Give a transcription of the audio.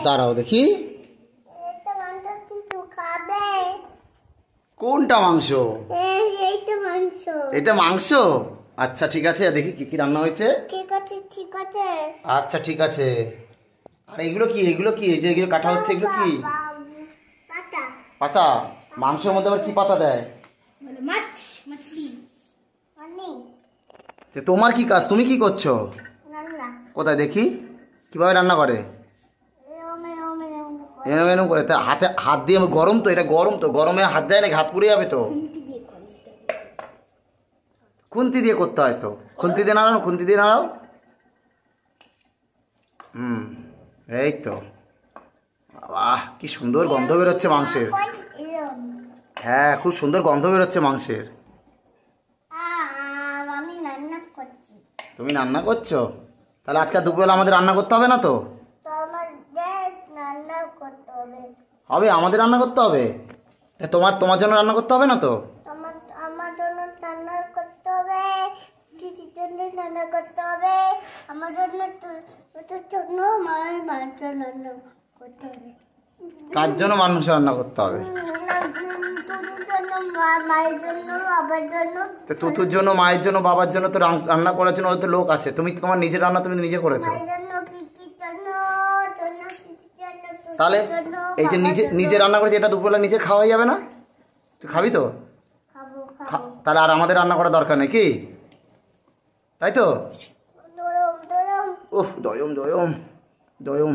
দাঁড়াও দেখি কোনটা মাংস? এটা মাংস। আচ্ছা ঠিক আছে, দেখি কি কি রান্না হয়েছে। আচ্ছা ঠিক আছে। আর এগুলো কি, এগুলো কি, এই যে এগুলো কাটা হচ্ছে, এগুলো কি? পাতা। মাংসের মধ্যে আবার কি পাতা দেয়? তোমার কি কাজ, তুমি কি করছো? কোথায় দেখি কিভাবে রান্না করে? এরম এরম করে। তা হাতে হাত দিয়ে, গরম তো, এটা গরম তো, গরমে হাত দেয় নাকি? হাত পুড়ে যাবে তো। খুন্তি দিয়ে করতে হয় তো। খুন্তি দিয়ে নাড়াও, খুন্তি দিয়ে নাড়াও। এই তো। বাহ, কি সুন্দর গন্ধ বেরোচ্ছে মাংসের। হ্যাঁ, খুব সুন্দর গন্ধ বেরোচ্ছে মাংসের। তুমি রান্না করছো? তাহলে আজকে দুপুরবেলা আমাদের রান্না করতে হবে না তো? হবে, আমাদের রান্না করতে হবে। তোমার তোমার জন্য রান্না করতে হবে না তো? আমার জন্য রান্না করতে হবে, দিদির জন্য রান্না করতে হবে, আমার জন্য, তোর জন্য, মায়ের জন্য রান্না করতে হবে। কার জন্য মানুষ রান্না করতে হবে? মায়ের জন্য, বাবার জন্য। তো তুতুর জন্য, মায়ের জন্য, বাবার জন্য তো রান্না করার জন্য তো লোক আছে। তুমি তোমার নিজের রান্না তুমি নিজে করেছো। তাহলে এই যে নিজে নিজে রান্না করেছে, এটা দুপুরবেলা নিজের খাওয়াই যাবে না? তুই খাবি তো? তাহলে আর আমাদের রান্না করার দরকার নেই, কি তাই তো? ওহ, দয়ম দয়ম দয়ম।